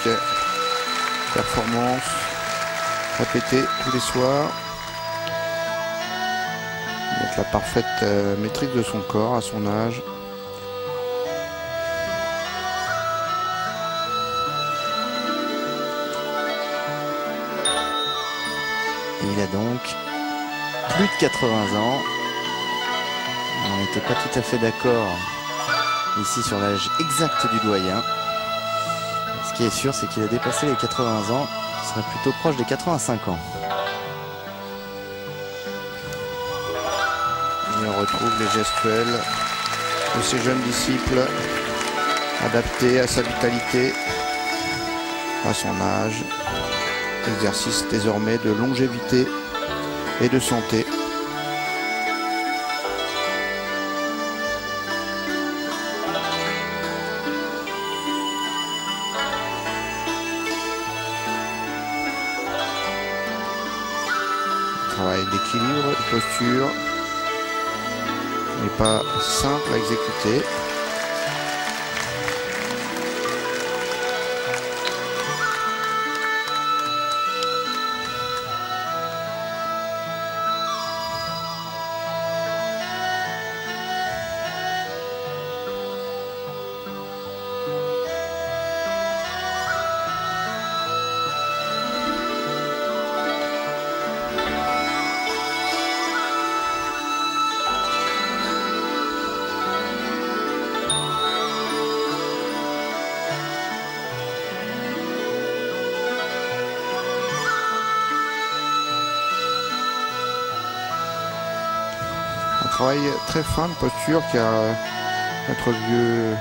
magnifique performance répétée tous les soirs. Donc la parfaite maîtrise de son corps à son âge. Et il a donc plus de 80 ans. On n'était pas tout à fait d'accord ici sur l'âge exact du doyen. Ce qui est sûr, c'est qu'il a dépassé les 80 ans. Il serait plutôt proche des 85 ans. Et on retrouve les gestuels de ses jeunes disciples, adaptés à sa vitalité, à son âge. Exercice désormais de longévité et de santé. Travail d'équilibre, de posture n'est pas simple à exécuter. Travail très fin de posture qu'a notre vieux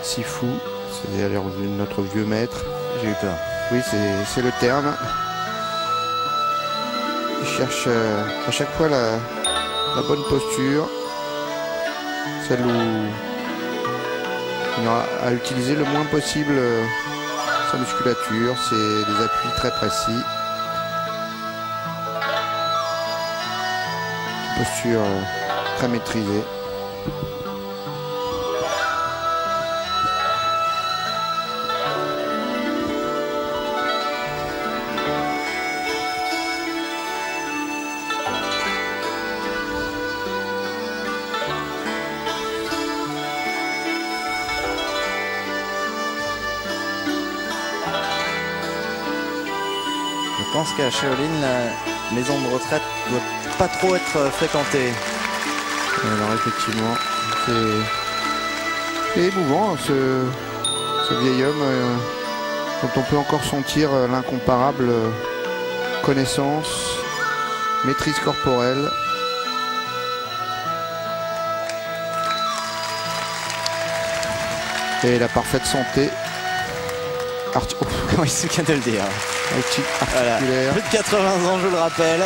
Sifu, c'est-à-dire notre vieux maître. J'ai eu peur. Oui, c'est le terme. Il cherche à chaque fois la bonne posture, celle où il aura à utiliser le moins possible sa musculature, c'est des appuis très précis. Posture très maîtrisée. Je pense qu'à Shaolin, la maison de retraite ne doit pas trop être fréquentée. Alors effectivement, c'est émouvant ce vieil homme dont on peut encore sentir l'incomparable connaissance, maîtrise corporelle. Et la parfaite santé. Oui, c'est ce qu'il y a de le dire. Voilà. Plus de 80 ans, je le rappelle.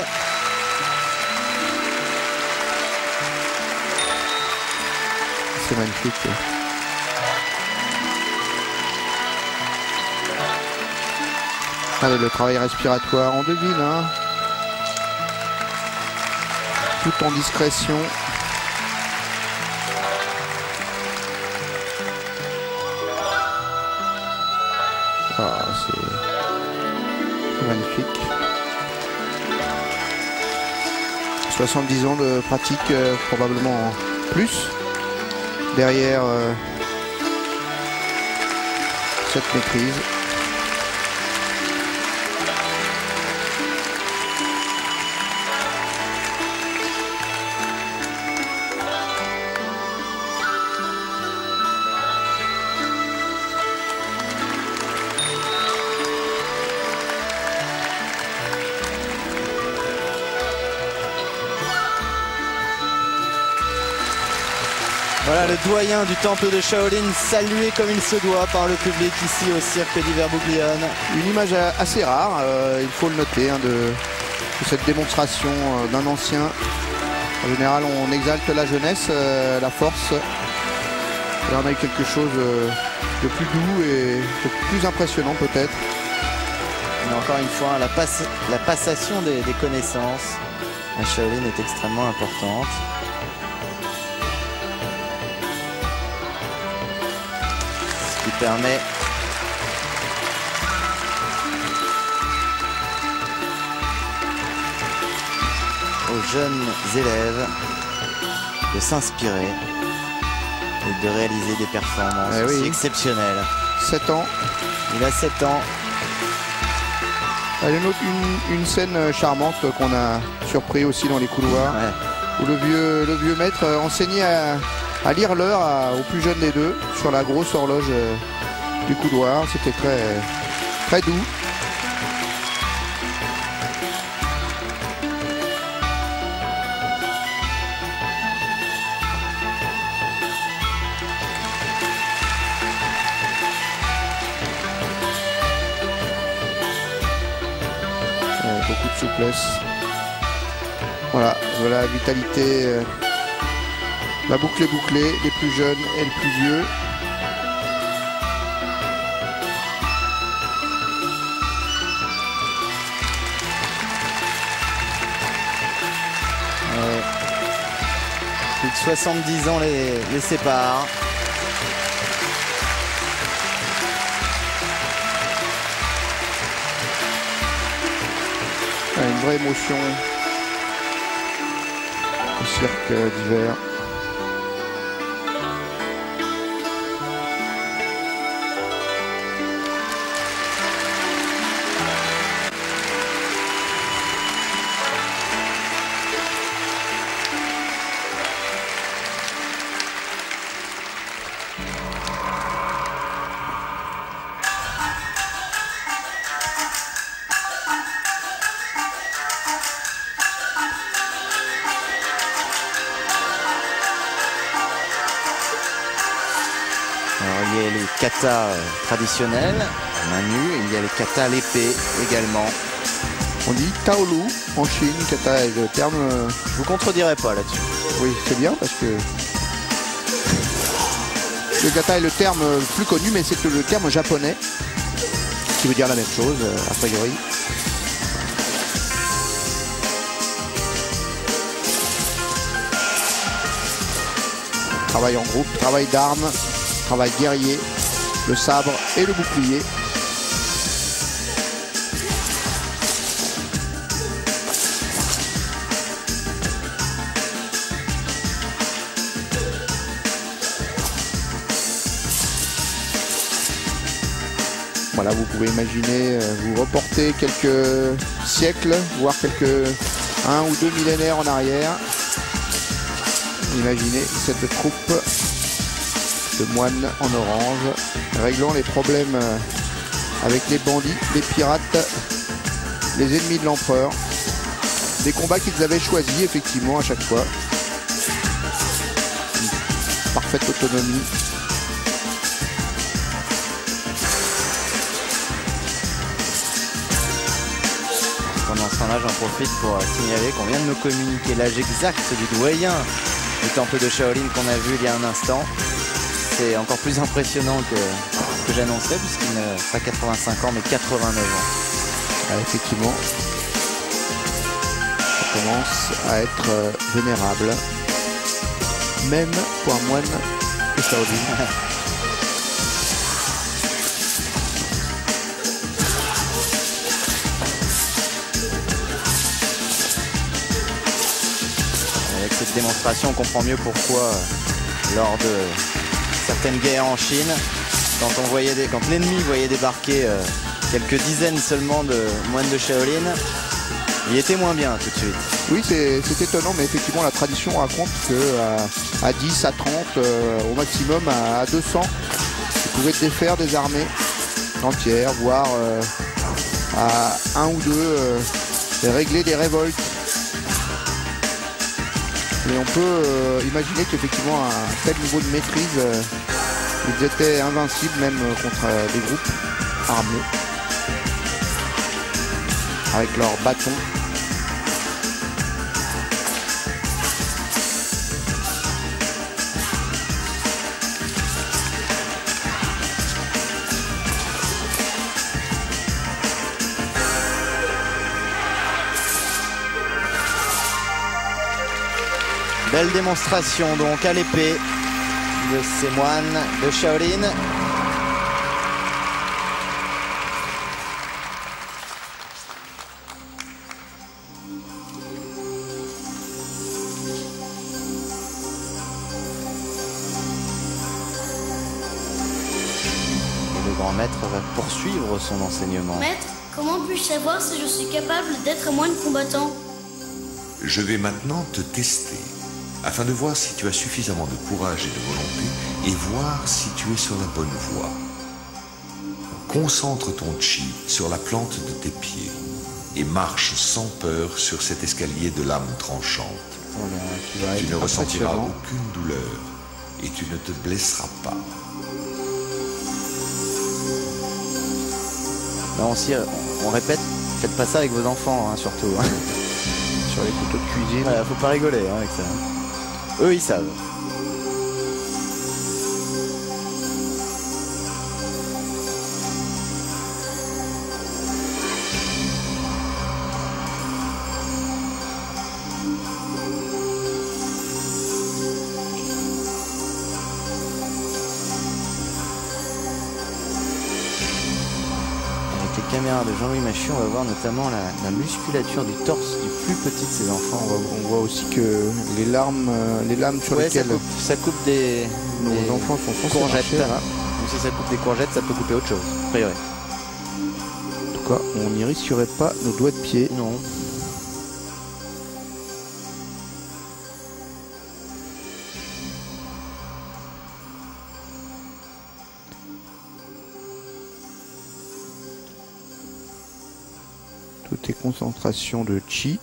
C'est magnifique. Allez, le travail respiratoire en devine, hein. Tout en discrétion. Ah, c'est magnifique. 70 ans de pratique, probablement plus. Derrière cette maîtrise. Voilà le doyen du temple de Shaolin salué comme il se doit par le public ici au cirque d'hiver Bouglione. Une image assez rare, il faut le noter, hein, de cette démonstration d'un ancien. En général, on exalte la jeunesse, la force. Et là, on a eu quelque chose de plus doux et de plus impressionnant peut-être. Mais encore une fois, la passation des connaissances à Shaolin est extrêmement importante. Ce qui permet aux jeunes élèves de s'inspirer et de réaliser des performances aussi exceptionnelles. 7 ans. Il a 7 ans. Elle est une scène charmante qu'on a surpris aussi dans les couloirs, où le vieux maître enseignait à lire l'heure au plus jeune des deux sur la grosse horloge du couloir. C'était très doux. Beaucoup de souplesse. Voilà, la vitalité. La boucle est bouclée, les plus jeunes et les plus vieux. Plus de 70 ans les séparent. Une vraie émotion au cirque d'hiver. Alors, il y a les katas traditionnels, main nue, et il y a les katas à l'épée également. On dit Taolu en Chine, kata est le terme. Je vous contredirai pas là-dessus. Oui, c'est bien parce que le kata est le terme le plus connu, mais c'est le terme japonais qui veut dire la même chose, a priori. Travail en groupe, travail d'armes, travail guerrier, le sabre et le bouclier. Voilà, vous pouvez imaginer, vous reporter quelques siècles, voire quelques 1 ou 2 millénaires en arrière. Imaginez cette troupe de moines en orange, réglant les problèmes avec les bandits, les pirates, les ennemis de l'empereur. Des combats qu'ils avaient choisis effectivement à chaque fois. Une parfaite autonomie. Pendant ce temps-là, j'en profite pour signaler qu'on vient de nous communiquer l'âge exact du doyen du temple de Shaolin qu'on a vu il y a un instant. C'est encore plus impressionnant que ce que j'annonçais, puisqu'il n'a pas 85 ans mais 89 ans. Ah, effectivement, ça commence à être vénérable, même pour un moine de Shaolin. Avec cette démonstration, on comprend mieux pourquoi, lors de certaines guerres en Chine, quand l'ennemi voyait débarquer quelques dizaines seulement de moines de Shaolin, il était moins bien tout de suite. Oui, c'est étonnant, mais effectivement la tradition raconte que à 10, à 30, au maximum à 200, ils pouvaient défaire des armées entières, voire à 1 ou 2 régler des révoltes. Et on peut imaginer qu'effectivement à un tel niveau de maîtrise, ils étaient invincibles même contre des groupes armés avec leurs bâtons. Belle démonstration donc à l'épée de ces moines de Shaolin. grand maître va poursuivre son enseignement. Maître, comment puis-je savoir si je suis capable d'être un moine combattant? Je vais maintenant te tester, afin de voir si tu as suffisamment de courage et de volonté, et voir si tu es sur la bonne voie. Concentre ton chi sur la plante de tes pieds, et marche sans peur sur cet escalier de lame tranchante. Tu ne ressentiras aucune douleur, et tu ne te blesseras pas. Là aussi, on répète, faites pas ça avec vos enfants, hein, surtout. Hein. Sur les couteaux de cuisine. Voilà, faut pas rigoler hein, avec ça. Eux, ils savent. Caméra de Jean-Louis Machu, on va voir notamment la musculature du torse du plus petit de ses enfants. On voit aussi que les lames sur lesquelles ça coupe des enfants sont courgettes. Marcher, Donc si ça coupe des courgettes, ça peut couper autre chose, a priori. En tout cas, on n'y risquerait pas nos doigts de pied. Non. Tout est concentration de chi.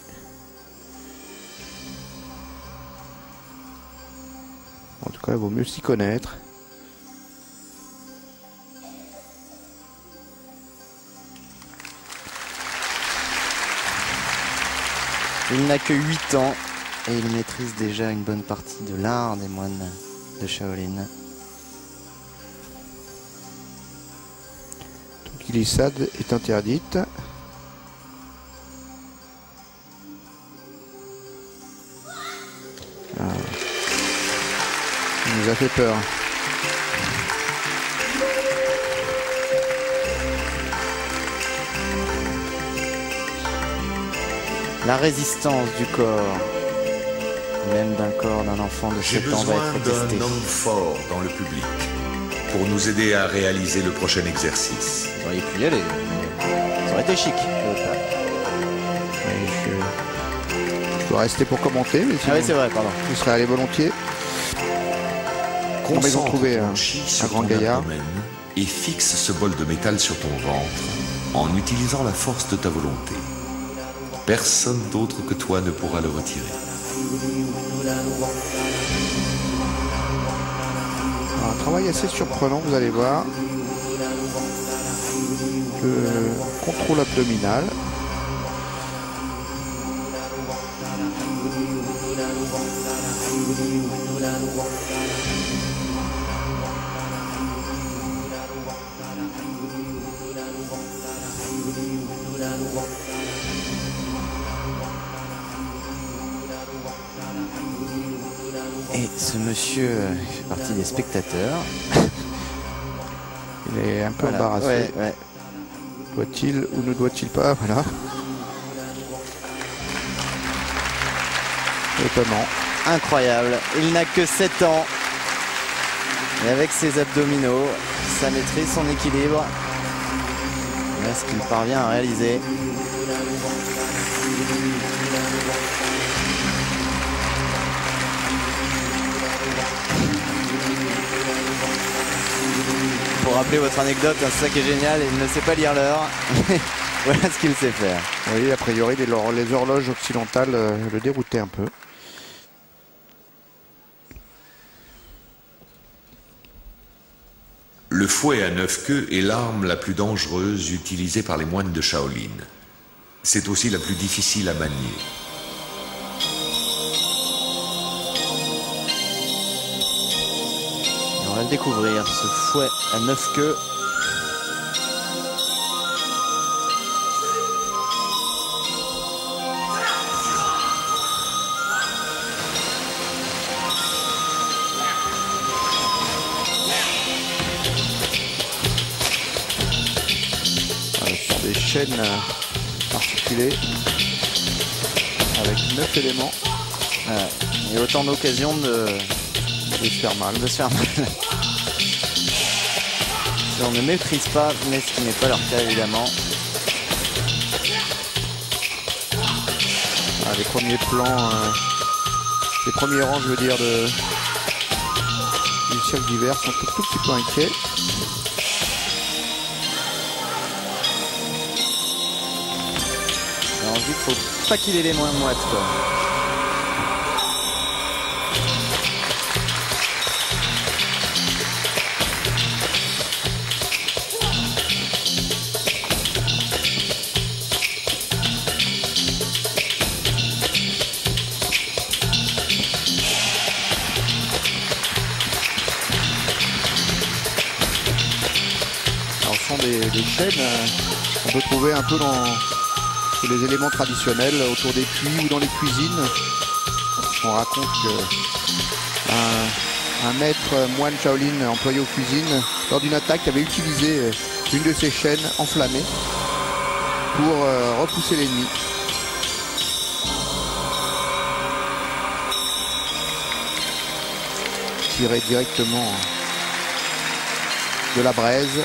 En tout cas, il vaut mieux s'y connaître. Il n'a que 8 ans et il maîtrise déjà une bonne partie de l'art des moines de Shaolin. Donc, glissade est interdite. Il nous a fait peur. La résistance du corps, même d'un corps d'un enfant de 7 ans, va être J'ai besoin testé. d'un homme fort dans le public pour nous aider à réaliser le prochain exercice. Vous auriez pu y aller, mais ça aurait été chic. Je dois rester pour commenter, mais Ah oui, c'est vrai, pardon. je serais allé volontiers. On va Concentre trouver ton un chi sur grand ton gaillard. abdomen et fixe ce bol de métal sur ton ventre en utilisant la force de ta volonté. Personne d'autre que toi ne pourra le retirer. Un travail assez surprenant, vous allez voir. Le contrôle abdominal. Et ce monsieur fait partie des spectateurs. Il est un peu Voilà. embarrassé. Ouais. Doit-il ou ne doit-il pas? Voilà. Étonnant. Incroyable. Il n'a que 7 ans. Et avec ses abdominaux, sa maîtrise, son équilibre, voilà ce qu'il parvient à réaliser. Pour rappeler votre anecdote, c'est ça qui est génial, il ne sait pas lire l'heure. Voilà ce qu'il sait faire. Oui, a priori, les horloges occidentales le déroutaient un peu. Le fouet à 9 queues est l'arme la plus dangereuse utilisée par les moines de Shaolin. C'est aussi la plus difficile à manier. Et on va le découvrir, ce fouet à 9 queues. Sur des chaînes articulées avec 9 éléments. Et autant d'occasions de se faire mal. se faire mal. gens ne maîtrisent pas, mais ce qui n'est pas leur cas évidemment. Les premiers plans, les premiers rangs, je veux dire, du cirque d'hiver sont tout petit peu inquiets. Alors, on dit qu'il faut pas qu'il ait les moins moites, quoi. Des chaînes on peut trouver un peu dans les éléments traditionnels autour des puits ou dans les cuisines. On raconte qu'un maître moine Shaolin employé aux cuisines lors d'une attaque avait utilisé une de ces chaînes enflammées pour repousser l'ennemi. Tirer directement de la braise.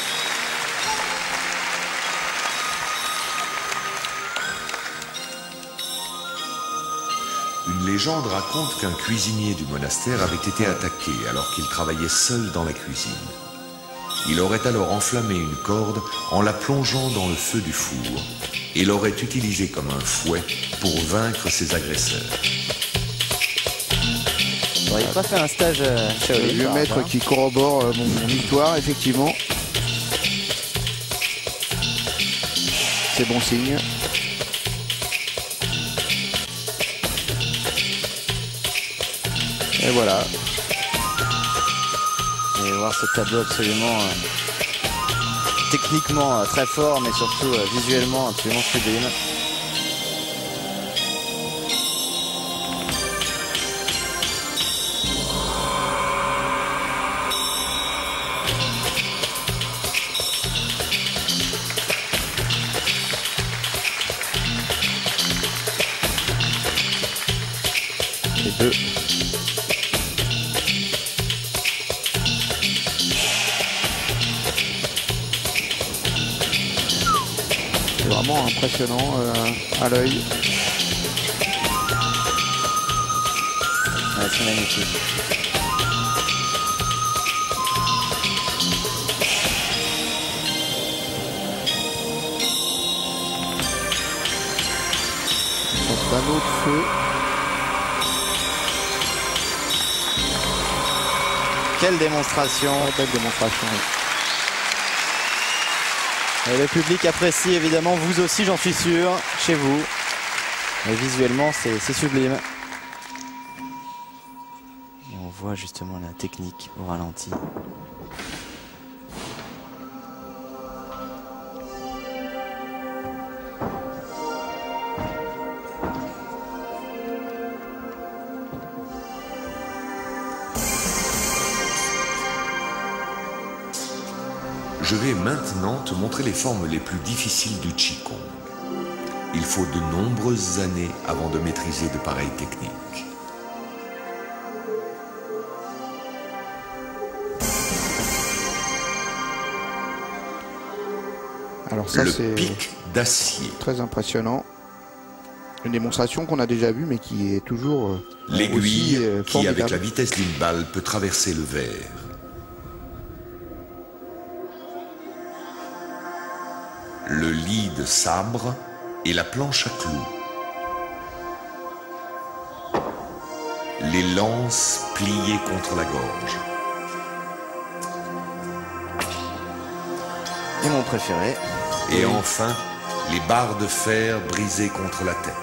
Une légende raconte qu'un cuisinier du monastère avait été attaqué alors qu'il travaillait seul dans la cuisine. Il aurait alors enflammé une corde en la plongeant dans le feu du four et l'aurait utilisé comme un fouet pour vaincre ses agresseurs. Vous n'auriez pas fait un stage Shaolin, Le vieux maître qui corrobore mon histoire, effectivement. C'est bon signe. Et voilà. Et voir ce tableau absolument techniquement très fort, mais surtout visuellement absolument sublime. Les deux. Vraiment impressionnant à l'œil. Ouais, c'est magnifique. Son panneau de feu. Quelle démonstration! Belle démonstration. Et le public apprécie évidemment, vous aussi j'en suis sûr, chez vous. Et visuellement c'est sublime. Et on voit justement la technique au ralenti. Je vais maintenant te montrer les formes les plus difficiles du Qigong. Il faut de nombreuses années avant de maîtriser de pareilles techniques. Alors ça c'est pic d'acier. Très impressionnant. Une démonstration qu'on a déjà vue mais qui est toujours l'aiguille qui formidable. avec la vitesse d'une balle peut traverser le verre. Le lit de sabre et la planche à clous. Les lances pliées contre la gorge. Et mon préféré. Et enfin, les barres de fer brisées contre la tête.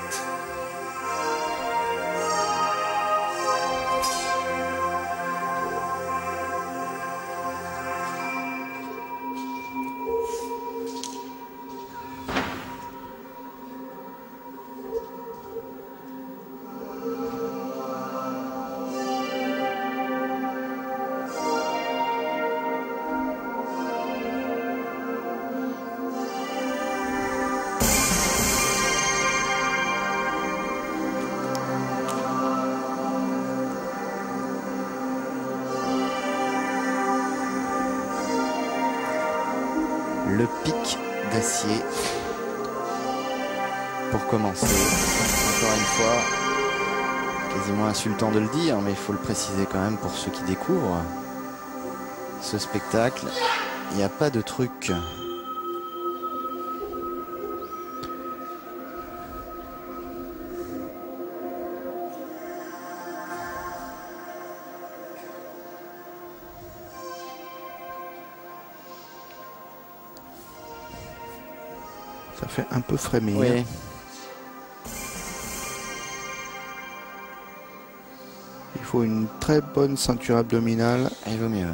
le pic d'acier pour commencer. Encore une fois, quasiment insultant de le dire, mais il faut le préciser quand même pour ceux qui découvrent ce spectacle. Il n'y a pas de truc. Ça fait un peu frémir. Oui. Il faut une très bonne ceinture abdominale. Il vaut mieux.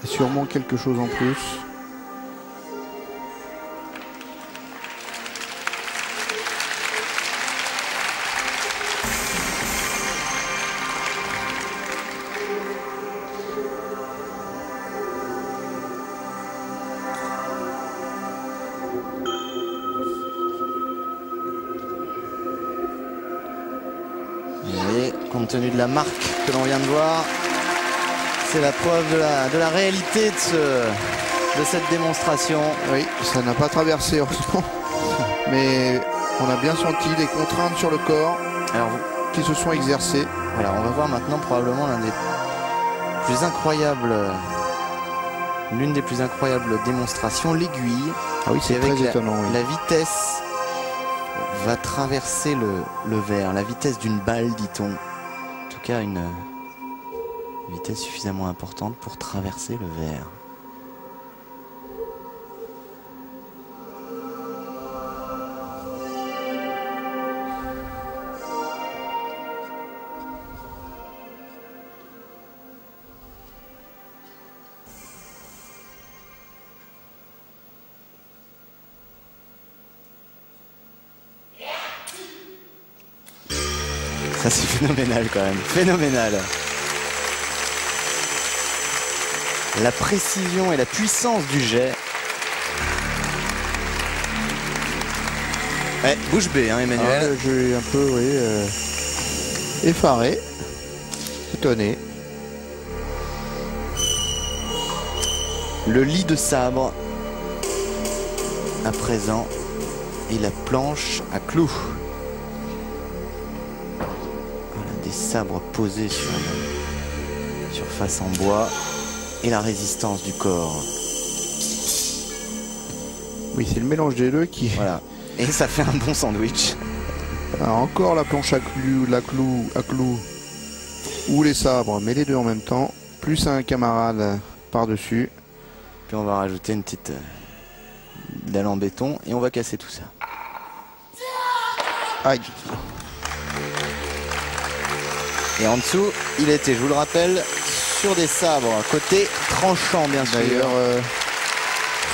Et sûrement quelque chose en plus. Et compte tenu de la marque que l'on vient de voir, c'est la preuve de la réalité de cette démonstration. Oui, ça n'a pas traversé heureusement. Mais on a bien senti les contraintes sur le corps qui se sont exercées. Voilà, on va voir maintenant probablement l'une des plus incroyables démonstrations, l'aiguille. Ah oui, c'est très étonnant. Oui. La vitesse va traverser le verre, la vitesse d'une balle, dit-on. En tout cas, une vitesse suffisamment importante pour traverser le verre. Ça c'est phénoménal quand même, phénoménal. La précision et la puissance du jet. Ouais, bouche bée, hein, Emmanuel. Je suis un peu, oui, effaré, étonné. Le lit de sabre à présent et la planche à clous. Des sabres posés sur une surface en bois et la résistance du corps. Oui, c'est le mélange des deux qui... Voilà. Et ça fait un bon sandwich. Alors encore la planche à clous ou les sabres, mais les deux en même temps, plus un camarade par-dessus. Puis on va rajouter une petite dalle en béton et on va casser tout ça. Aïe. Et en dessous, il était, je vous le rappelle, sur des sabres, côté tranchant bien sûr. D'ailleurs,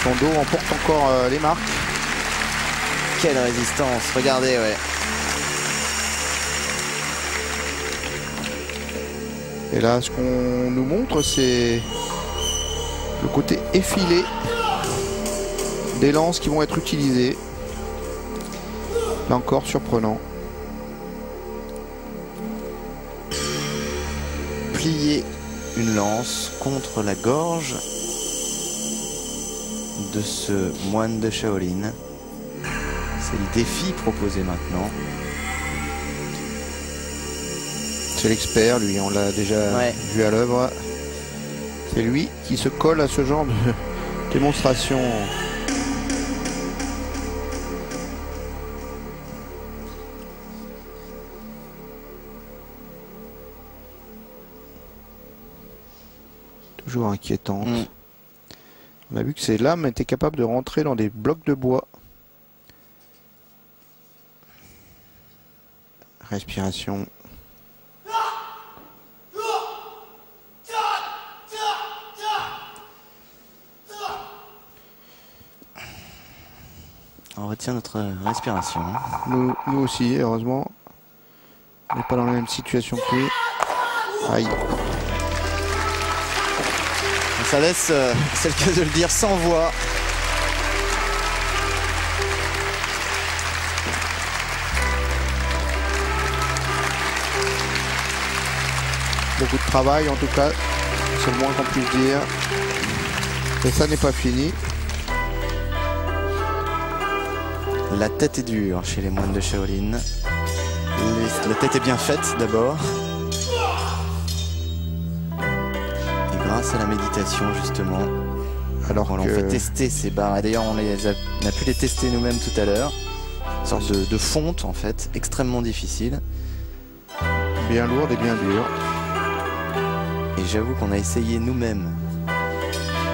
son dos emporte encore les marques. Quelle résistance, regardez, ouais. Et là, ce qu'on nous montre, c'est le côté effilé des lances qui vont être utilisées. Là encore, surprenant. Plier une lance contre la gorge de ce moine de Shaolin. C'est le défi proposé maintenant. C'est l'expert, lui, on l'a déjà vu à l'œuvre. C'est lui qui se colle à ce genre de démonstration. Toujours inquiétante. On a vu que ces lames étaient capables de rentrer dans des blocs de bois. Respiration. On retient notre respiration. Nous aussi, heureusement. On n'est pas dans la même situation que lui. Aïe. Ça laisse, c'est le cas de le dire, sans voix. Beaucoup de travail en tout cas, c'est le moins qu'on puisse dire. Et ça n'est pas fini. La tête est dure chez les moines de Shaolin. La tête est bien faite d'abord. Et grâce à la méditation justement, alors on fait tester ces barres. Et d'ailleurs on a pu les tester nous-mêmes tout à l'heure. Une sorte de fonte en fait, extrêmement difficile. Bien lourde et bien dure. Et j'avoue qu'on a essayé nous-mêmes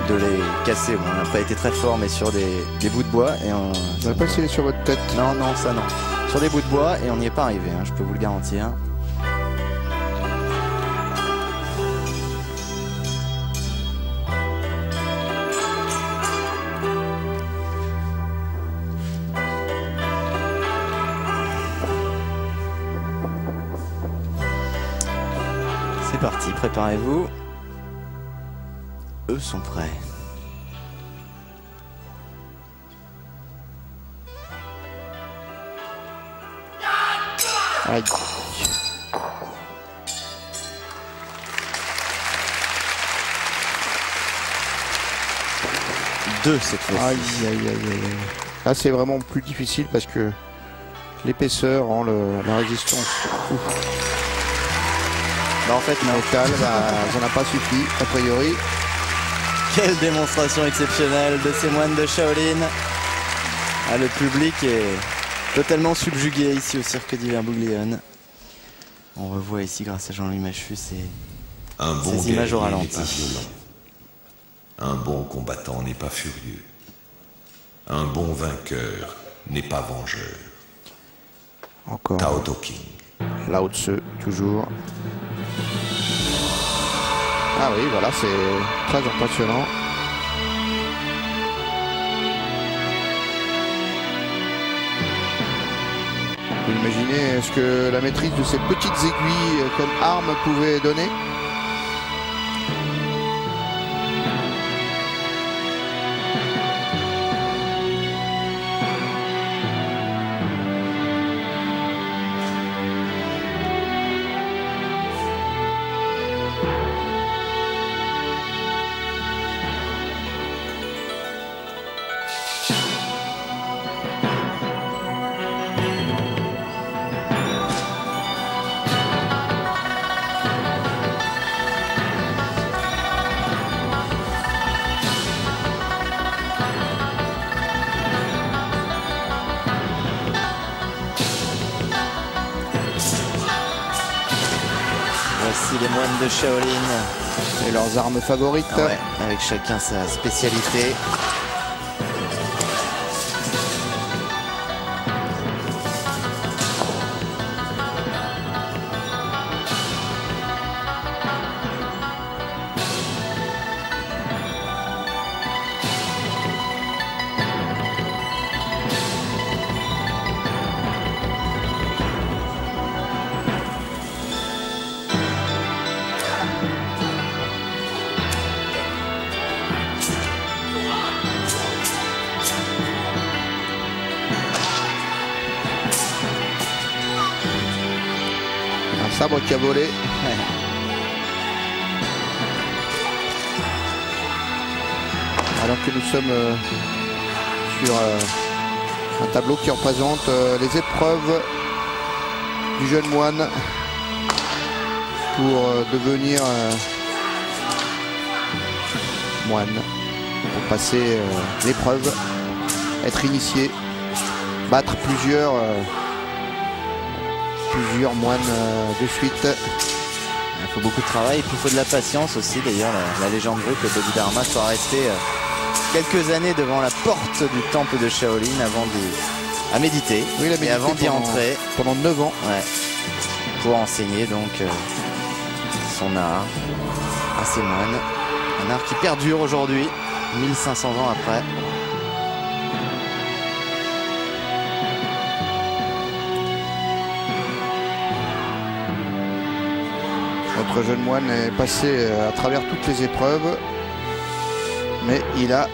de les casser. Bon, on n'a pas été très fort, mais sur des bouts de bois. Et on n'a pas essayé sur votre tête? Non, non, ça non. Sur des bouts de bois et on n'y est pas arrivé, hein, je peux vous le garantir. C'est parti, préparez-vous. Eux sont prêts. Aïe. Deux cette fois-ci. Aïe, aïe, aïe, aïe. Là c'est vraiment plus difficile parce que l'épaisseur rend la résistance. Bah en fait non. Métal, ça n'a pas suffi a priori. Quelle démonstration exceptionnelle de ces moines de Shaolin. Ah, le public est totalement subjugué ici au cirque d'hiver Bouglione. On revoit ici grâce à Jean-Louis Machu ces images au ralenti. Un bon combattant n'est pas furieux. Un bon vainqueur n'est pas vengeur. Encore. Tao Te Ching. Lao Tzu, toujours. Ah oui, voilà, c'est très impressionnant. Vous imaginez ce que la maîtrise de ces petites aiguilles comme arme pouvait donner? Voici les moines de Shaolin. Et leurs armes favorites. Ah ouais, avec chacun sa spécialité. Sabre qui a volé. Alors que nous sommes sur un tableau qui représente les épreuves du jeune moine pour devenir moine, pour passer l'épreuve, être initié, battre plusieurs moines de suite. Il faut beaucoup de travail et puis il faut de la patience aussi. D'ailleurs, la légende veut que Bodhidharma soit resté quelques années devant la porte du temple de Shaolin à méditer. Oui, il a médité et avant d'y entrer. Pendant 9 ans. Ouais, pour enseigner donc son art à ces moines. Un art qui perdure aujourd'hui, 1500 ans après. Notre jeune moine est passé à travers toutes les épreuves, mais il a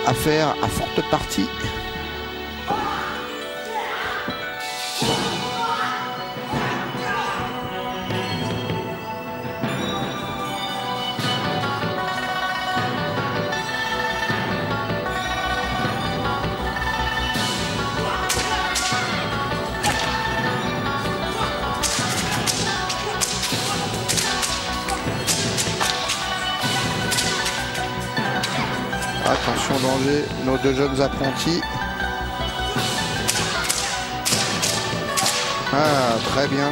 affaire à forte partie. Attention, danger, nos deux jeunes apprentis. Ah, très bien.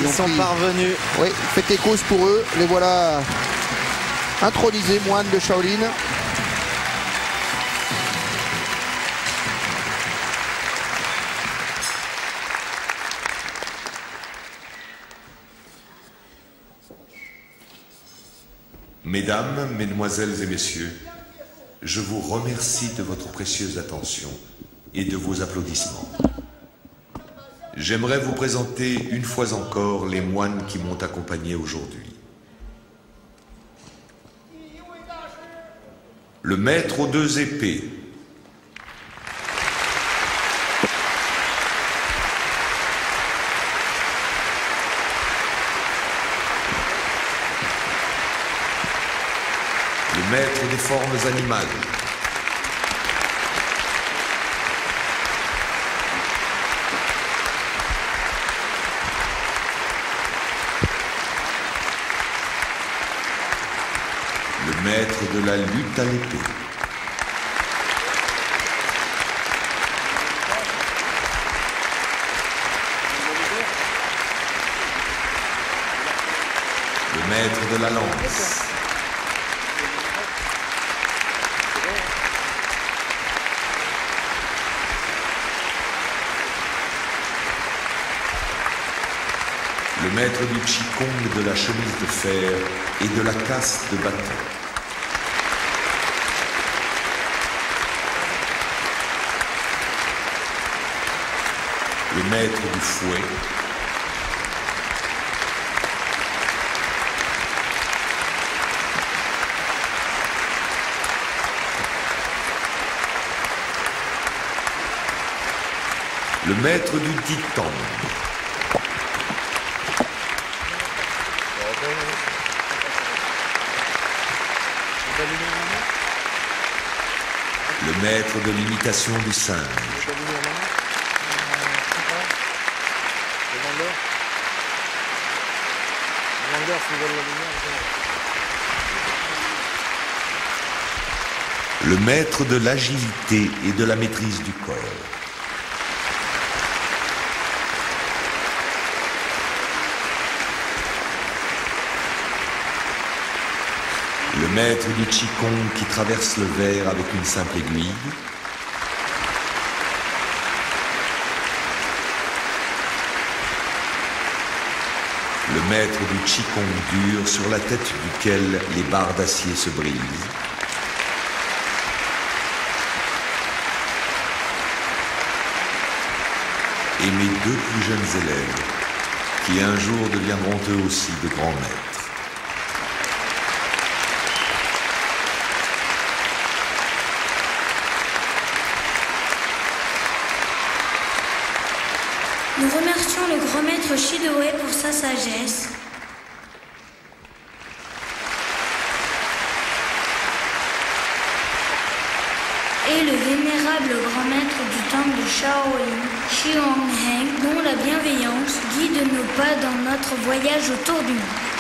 Ils sont parvenus. Oui, faites cause pour eux. Les voilà intronisés, moines de Shaolin. Mesdames, mesdemoiselles et messieurs, je vous remercie de votre précieuse attention et de vos applaudissements. J'aimerais vous présenter une fois encore les moines qui m'ont accompagné aujourd'hui. Le maître aux deux épées, le maître des formes animales, le maître de la lutte à l'épée, le maître de la lance, le maître du Qigong, de la chemise de fer et de la casse de bâton, le maître du fouet, le maître du titan, le maître de l'imitation du singe, le maître de l'agilité et de la maîtrise du corps, le maître du Qigong qui traverse le verre avec une simple aiguille, le maître du Qigong dur sur la tête duquel les barres d'acier se brisent, et mes deux plus jeunes élèves qui un jour deviendront eux aussi de grands maîtres. Nous remercions le grand maître Shidoe pour sa sagesse. Et le vénérable grand maître du temple de Shaolin, Xiangheng, dont la bienveillance guide nos pas dans notre voyage autour du monde.